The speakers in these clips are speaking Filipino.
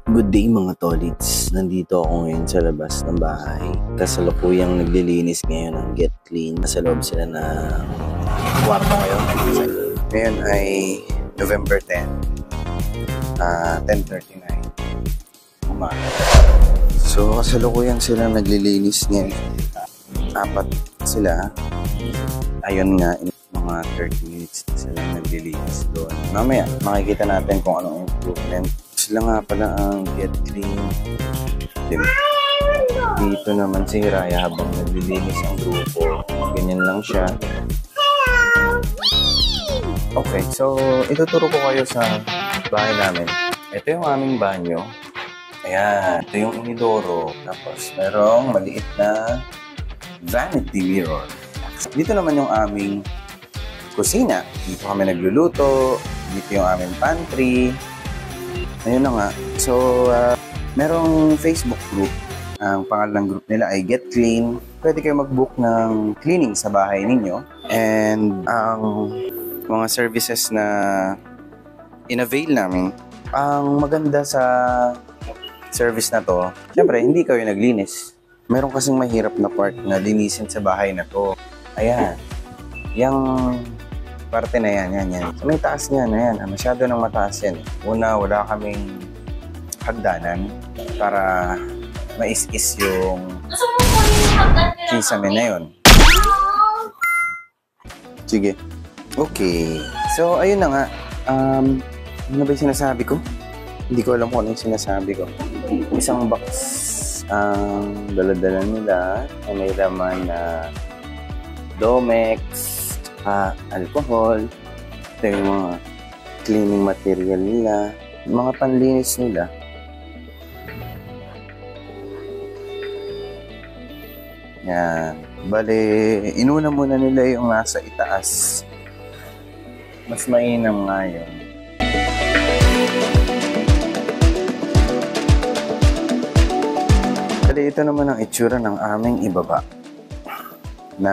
Good day mga tolits, nandito ako ngayon sa labas ng bahay. Kasalukuyang naglilinis ngayon ng Get Clean. Nasa loob sila na kwarto ngayon. Ngayon ay November 10, 10:39 umaga. So kasalukuyang sila naglilinis ngayon. Apat sila. Ayun nga, mga 30 minutes na sila naglilinis doon. Mamaya makikita natin kung anong improvement. Sila nga pala ang Get Clean. Dito naman si Hiraya habang naglilinis ang grupo. Ganyan lang siya. Okay, so ituturo ko kayo sa bahay namin. Ito yung aming banyo. Ayan, ito yung inidoro. Tapos merong maliit na vanity mirror. Dito naman yung aming kusina. Dito kami nagluluto. Dito yung aming pantry. Ayun na nga. So, merong Facebook group. Ang pangalan ng group nila ay Get Clean. Pwede kayo mag-book ng cleaning sa bahay ninyo. And ang mga services na in-avail namin, ang maganda sa service na to, syempre, hindi kayo naglinis. Meron kasing mahirap na part na linisin sa bahay na to. Ayan. Yung parte na yan. So, may taas niya na yan. Masyado nang mataas yan. Una, wala kaming hagdanan para mais-is yung kisame na yun. Sige. Okay. So, ayun na nga. Ano ba yung sinasabi ko? Hindi ko alam kung ano yung sinasabi ko. Isang box ang dala-dala nila ay may laman na Domex, alcohol, ito yung mga cleaning material nila, mga panlinis nila. Yan. Bale, inuna muna nila yung nasa itaas. Mas mainam nga yun. Bale, ito naman ang itsura ng aming ibaba. Na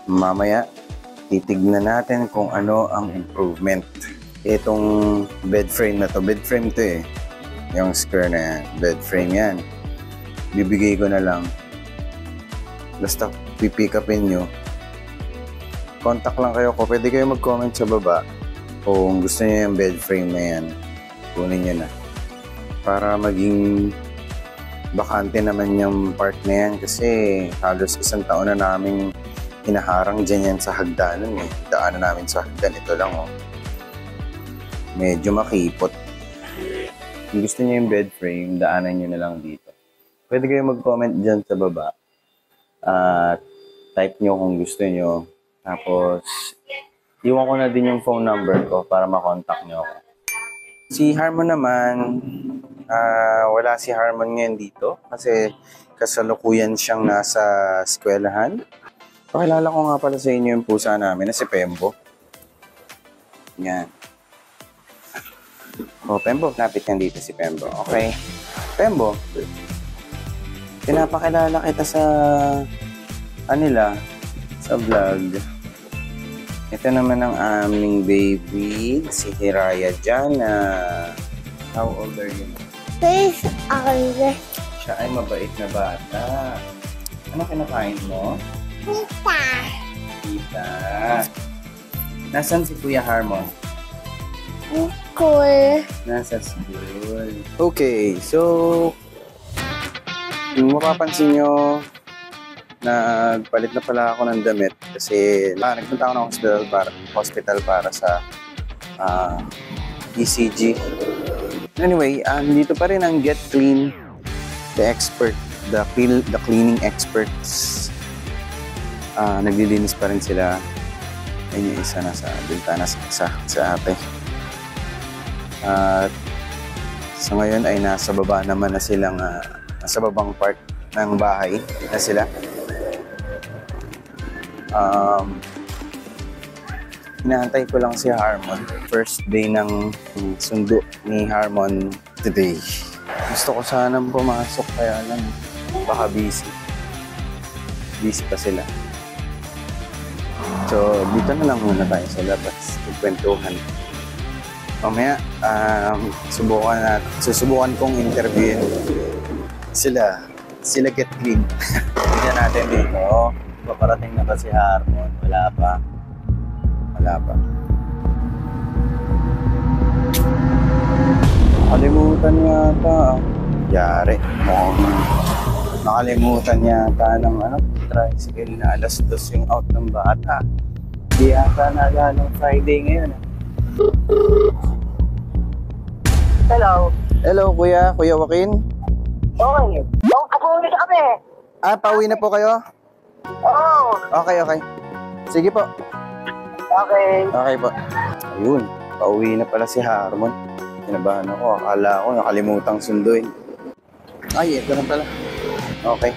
mamaya, titignan natin kung ano ang improvement. Itong bed frame na to. Bed frame to eh. Yung square na yan. Bed frame yan. Bibigay ko na lang. Basta pipick upin nyo. Contact lang kayo ko. Pwede kayo mag-comment sa baba kung gusto nyo yung bed frame na yan. Kunin nyo na. Para maging bakante naman yung part na yan. Kasi halos isang taon na namin hinaharang dyan yan sa hagdanan eh. Daanan namin sa hagdan. Ito lang oh. Medyo makipot. Kung gusto nyo yung bed frame, daanan nyo na lang dito. Pwede kayo mag-comment dyan sa baba. Type nyo kung gusto nyo. Tapos, iwan ko na din yung phone number ko para makontak nyo ako. Si Harmon naman, wala si Harmon ngayon dito. Kasi kasalukuyan siyang nasa eskwelahan. Pakilala ko nga pala sa inyo yung pusa namin na si Pembo. Yan. Oh, Pembo. Lapit yan dito si Pembo. Okay. Pembo. Pinapakilala kita sa sa vlog. Ito naman ang aming baby, si Hiraya Jana. How old are you? 6 old. Siya ay mabait na bata. Ano kinakain mo? Tita. Tita. Nasaan si Kuya Harmon? Cool. Nasa school. Okay, so kung mapapansin nyo, nagpalit na pala ako ng damit kasi nagpunta ako ng hospital para sa ECG. Anyway, dito pa rin ang Get Clean, the expert, the cleaning experts. Naglilinis pa rin sila. Ayun yung isa nasa bintana sa ate. At so ngayon ay nasa baba naman na silang nasa babang part ng bahay na sila. Inaantay ko lang si Harmon. First day ng sundo ni Harmon today. Gusto ko sanang pumasok kaya lang baka busy. Busy pa sila. So, dito na lang muna tayo sa labas. Kwentuhan. Mamaya, susubukan kong interviewin sila Get Clean. Tingnan natin dito. Paparating na ba si Harmon? Wala pa. Nakalimutan yata. Yari. Nakalimutan yata ng tricycle na alas 2 yung out ng bata. Di yata naalala ng Friday ngayon. Hello. Hello, Kuya Joaquin. Okay. Pauwi na kami. Pauwi na po kayo? Oo. Okay. Sige po. Okay. Okay po. Ayun, pauwi na pala si Harmon. Kinabahan ako. Akala ko nakalimutang sunduin. Ay, ito na pala. Okay.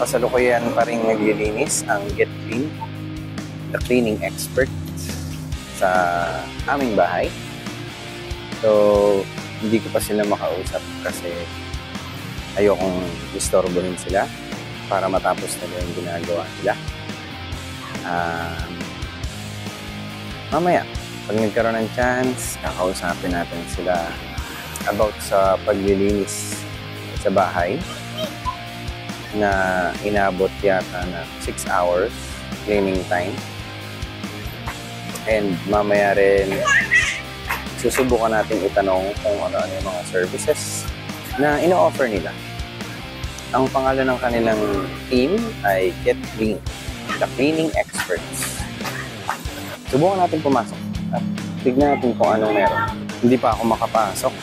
Kasalukuyan pa rin naglilinis ang Get Clean, the cleaning expert sa aming bahay. So, hindi ko pa sila makausap kasi ayokong istorbo rin sila para matapos nila yung ginagawa nila. Mamaya, pag nagkaroon ng chance, kakausapin natin sila about sa paglilinis sa bahay na inabot yata na 6 hours cleaning time. And mamaya rin, susubukan natin itanong kung ano yung mga services na ino-offer nila. Ang pangalan ng kanilang team ay Get Clean, the cleaning experts. Subukan natin pumasok at tignan natin kung anong meron. Hindi pa ako makapasok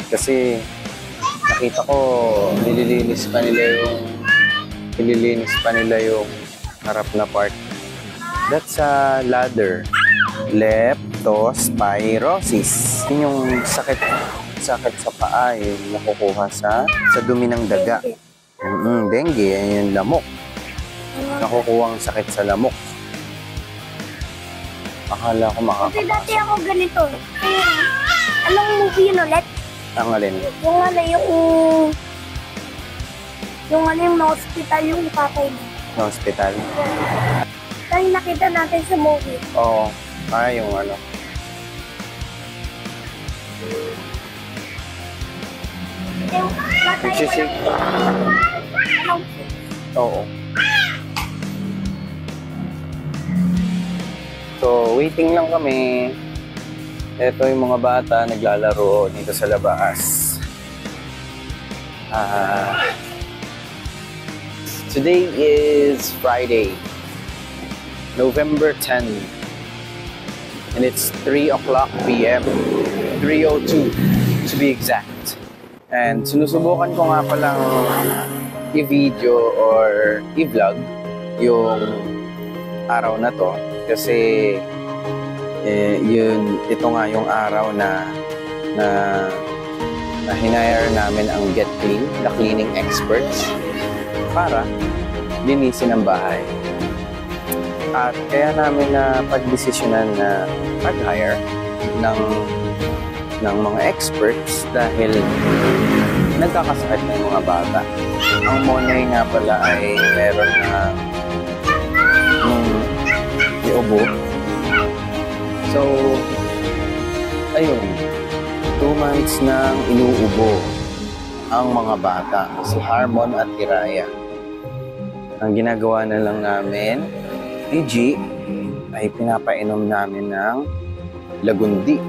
kasi nakita ko nililinis pa nila yung harap na part. That's a ladder. Leptospirosis. Yun yung sakit sa paa yung nakukuha sa dumi ng daga. Dengue, yan yung lamok. Nakukuha ang sakit sa lamok. Akala ko Kasi dati ako ganito. Anong movie yun ulit? Ang alin? Yung hospital yung kakay mo. Sa hospital? Tayo nakita natin sa movie. Oo. Yung Nagsisig. Oo. So, waiting lang kami. Ito yung mga bata naglalaro dito sa labas. Today is Friday, November 10. And it's 3 o'clock p.m. 3:02 to be exact. And sinusubukan ko nga palang i-video or i-vlog yung araw na to kasi ito nga yung araw na hinire namin ang Get Clean, the cleaning experts para linisin ang bahay. At kaya namin na pagdesisyonan na pag-hire ng mga experts dahil nagkakasakit ng mga bata. Ang Monay nga pala ay meron na iubo. So, ayun, 2 months nang inuubo ang mga bata, si Harmon at Iraya. Ang ginagawa na lang namin, PG, ay pinapainom namin ng lagundi.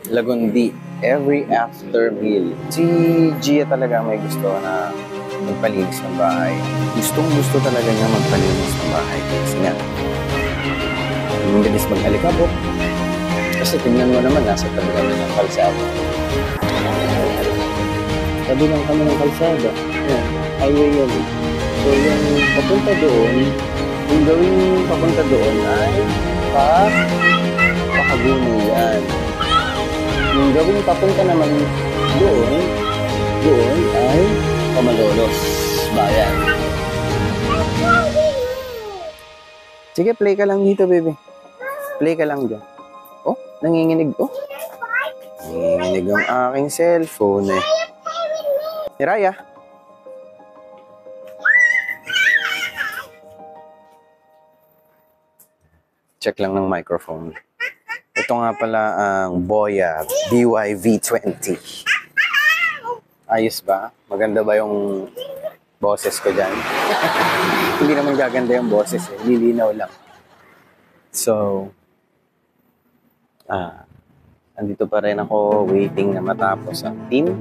Lagundi every after meal. Si Gia talaga may gusto na magpalinis ng bahay. Gustong-gusto talaga niya magpalinis ng bahay. Kasi nga, ang bilis mag-alikabok. Kasi tingnan mo naman, nasa tabi kami ng kalsada. Tabi lang kami ng kalsada. Yan, highway yan. So yung papunta doon, yung gawing papunta doon ay Pakaguno yan. Yung gawing papunta naman doon ay Pamalolos, bayan. Sige, play ka lang dito, baby. Play ka lang dyan. Oh, nanginginig. Oh, nanginginig ang aking cellphone eh. Iraya. Check lang ng microphone. Ito nga pala ang Boya BYV20. Ayos ba? Maganda ba yung boses ko dyan? Hindi naman gaganda yung boses eh. Lilinaw lang. So, andito pa rin ako waiting na matapos ang team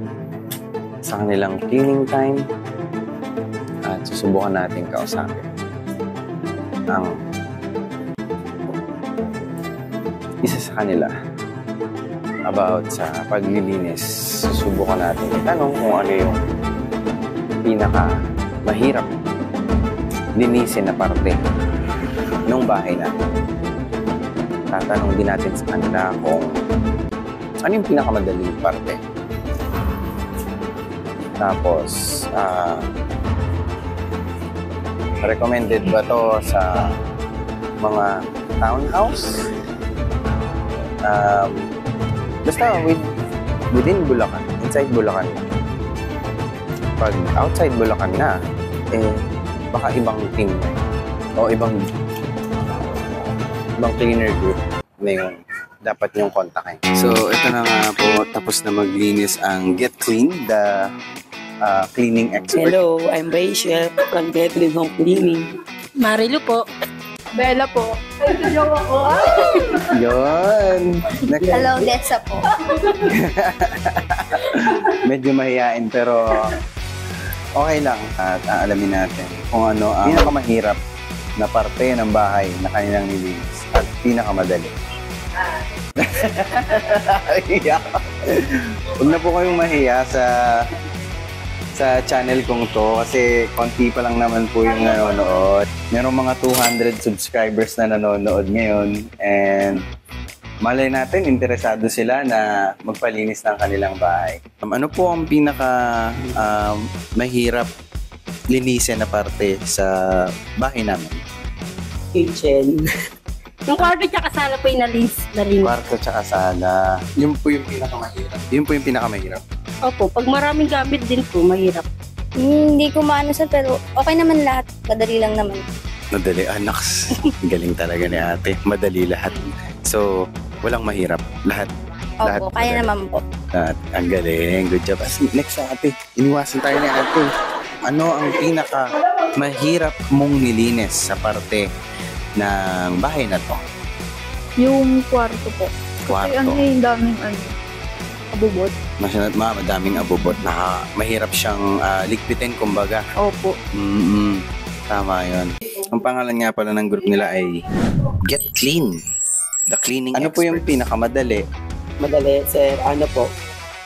sa kanilang cleaning time. At susubukan natin kausapin ang isa sa kanila about sa paglilinis. Susubukan natin itanong kung ano yung pinaka mahirap linisin na parte ng bahay natin. Tatanong din natin sa kanila kung ano yung pinakamadaling parte. Tapos, recommended ba to sa mga townhouse? Basta within Bulacan, inside Bulacan. Pag outside Bulacan na, baka ibang team o ibang cleaner group na yung dapat niyong kontakin. So, ito na nga po, tapos na maglinis ang Get Clean, the cleaning expert. Hello, I'm Rachel from Deadly Home Cleaning. Marilu po. Bella po. Yun! Hello, Dessa po. Medyo mahihain pero okay lang. At aalamin natin kung ano ang pinakamahirap na parte ng bahay na kanilang nilinis at pinakamadali. Huwag na po kayong mahiya sa channel kong to kasi konti pa lang naman po yung nanonood. Merong mga 200 subscribers na nanonood ngayon and malay natin, interesado sila na magpalinis ng kanilang bahay. Ano po ang pinaka mahirap linisin na parte sa bahay namin? Kitchen. Yung kwarto tsaka sala po yung nalinis. Kwarto tsaka sala. Yun po yung pinakamahirap. Yun po yung pinakamahirap. Opo, pag maraming gamit din po, mahirap. Hindi ko maano sa pero okay naman lahat. Madali lang naman. Madali, anaks. Galing talaga ni ate. Madali lahat. So, walang mahirap. Lahat. Lahat Opo, kaya madali. naman po. At ang galing. Good job. Next sa ate. Iniwasan tayo ni ate. Ano ang pinaka mahirap mong nilinis sa parte ng bahay na to? Yung kwarto po. Kasi Kwarto. daming abubot. Madaming abubot. Mahirap siyang ligpitin, kumbaga. Opo. Tama yun. Ang pangalan nga pala ng group nila ay Get Clean, the cleaning expert. Ano po yung pinakamadali? Madali, sir. Ano po?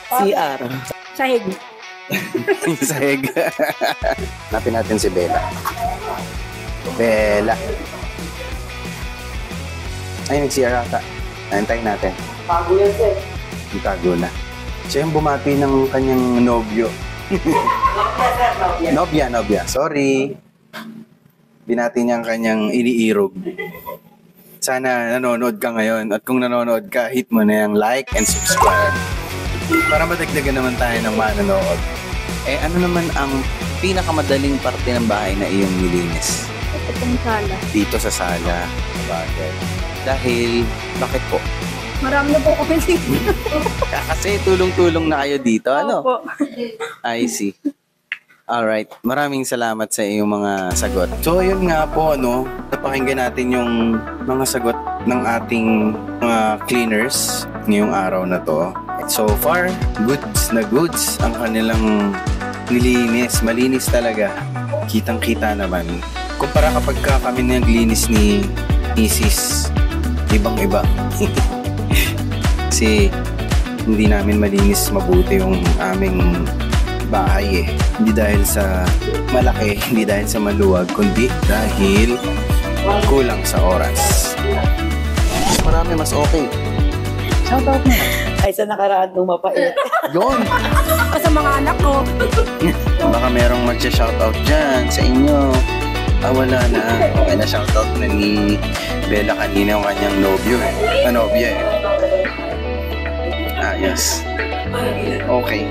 CR. Sahig. Sahig. Napin natin si Bella. Bella. Ay, nag-CR ata. Nahintayin natin. Bago yan, sir. Itago na. Siya yung bumati ng kanyang nobyo. Nobya. Sorry. Binati niya ang kanyang iniirog. Sana nanonood ka ngayon. At kung nanonood ka, hit mo na yung like and subscribe. Para madagdagan naman tayo ng manonood. Ano naman ang pinakamadaling parte ng bahay na iyong nilinis? Ito pong sala. Dito sa sala. Bagay. Dahil, bakit po? Marami na po kami Kasi tulong-tulong na kayo dito, ano? Opo. I see. Alright, maraming salamat sa iyong mga sagot. So, yun nga po, napakinggan natin yung mga sagot ng ating mga cleaners ngayong araw na to. So far, goods na goods ang kanilang nilinis. Malinis talaga. Kitang-kita naman. Kumpara kapag kami naglinis ni Mrs. Ibang-iba. Kasi hindi namin malinis mabuti yung aming bahay eh. Hindi dahil sa malaki, hindi dahil sa maluwag, kundi dahil kulang sa oras. Marami mas okay. Shoutout na. Ay, sa nakaraan nung mapait. Yun! Sa mga anak ko. Baka merong magsha-shoutout dyan sa inyo. Wala na. Okay na shoutout na ni Bella kanina yung kanyang nobyo eh. Nobya eh. Yes. Okay.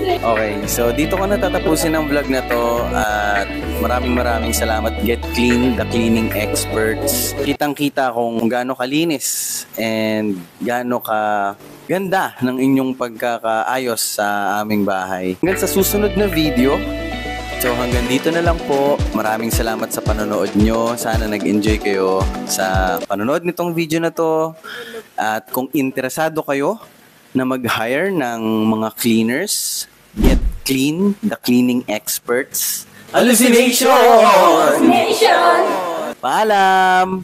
Okay, so dito ko natatapusin ang vlog na to at maraming salamat Get Clean, the cleaning experts. Kitang-kita kung gaano kalinis and gaano ka ganda ng inyong pagkakaayos sa aming bahay. Hanggang sa susunod na video. So hanggang dito na lang po. Maraming salamat sa panonood nyo. Sana nag-enjoy kayo sa panonood nitong video na to. At kung interesado kayo na mag-hire ng mga cleaners, Get Clean, the cleaning experts. Hallucination! Paalam!